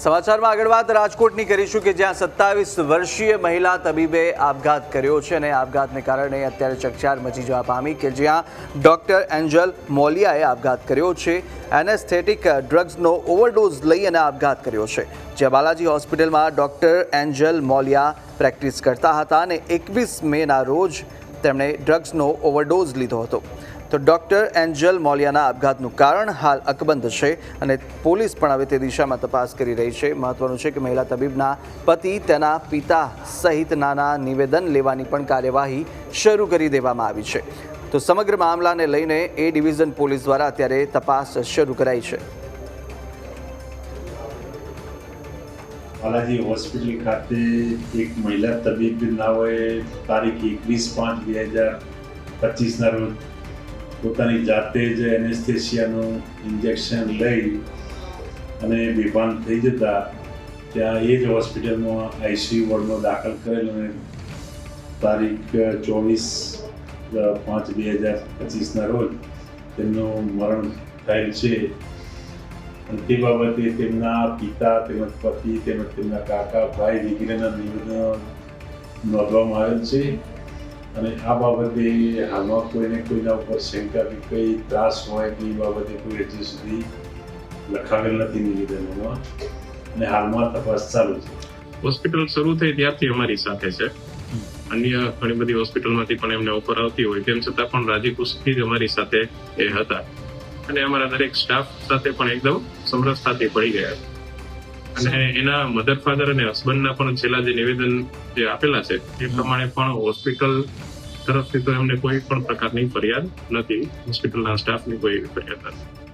સમાચારમાં આગળ વાત રાજકોટની કરીશું કે જ્યાં 27 વર્ષીય મહિલા તબીબે આપઘાત કર્યો છે અને આપઘાતને કારણે અત્યારે ચકચાર મચી જવા પામી કે જ્યાં ડોક્ટર એન્જલ મોલિયાએ આપઘાત કર્યો છે। એનેસ્થેટિક ડ્રગ્સનો ઓવરડોઝ લઈ અને આપઘાત કર્યો છે। જ્યાં બાલાજી હોસ્પિટલમાં ડોક્ટર એન્જલ મોલિયા પ્રેક્ટિસ કરતા હતા અને 21 મેના રોજ તેમણે ડ્રગ્સનો ઓવરડોઝ લીધો હતો। તો ડોક્ટર એન્જલ મોલિયાના આપઘાતનું કારણ હાલ અકબંધ છે અને પોલીસ પણ હવે તે દિશામાં તપાસ કરી રહી છે। મહત્વનું છે કે મહિલા તબીબના પતિ તેના પિતા સહિતના નિવેદન લેવાની પણ કાર્યવાહી શરૂ કરી દેવામાં આવી છે। તો સમગ્ર મામલાને લઈને એ ડિવિઝન પોલીસ દ્વારા અત્યારે તપાસ શરૂ કરાઈ છે। બાલાજી હોસ્પિટલ ખાતે એક મહિલા તબીબ નાઓએ તારીખ 21/5/2025ના રોજ પોતાની જાતે જ એનેસ્થેસિયાનું ઇન્જેક્શન લઈ અને બેભાન થઈ જતા ત્યાં એ જ હોસ્પિટલમાં આઈસીયુ વોર્ડમાં દાખલ કરેલ અને તારીખ 24/5/2025ના રોજ તેમનું મરણ થયેલ છે। તે બાબતે તેમના પિતા તેમજ પતિ તેમજ તેમના કાકા ભાઈ વગેરેના નિવેદનો નોંધવામાં આવેલ છે અને આ બાબતે હાલમાં કોઈના ઉપર શંકા કે કંઈ ત્રાસ હોય તે બાબતે કોઈ હજી સુધી લખાવેલ નથી નિવેદનોમાં અને હાલમાં તપાસ ચાલુ છે। હોસ્પિટલ શરૂ થઈ ત્યારથી અમારી સાથે છે। અન્ય ઘણી બધી હોસ્પિટલમાંથી પણ એમને ઓફર આવતી હોય તેમ છતાં પણ રાજી ખુશીથી જ અમારી સાથે એ હતા અને અમારા દરેક સ્ટાફ સાથે પણ એકદમ સમરસતાથી પડી ગયા અને એના મધર ફાધર અને હસબન્ડના પણ છેલ્લા જે નિવેદન જે આપેલા છે એ પ્રમાણે પણ હોસ્પિટલ તરફથી તો એમને કોઈ પણ પ્રકારની ફરિયાદ નથી, હોસ્પિટલના સ્ટાફની કોઈ ફરિયાદ નથી।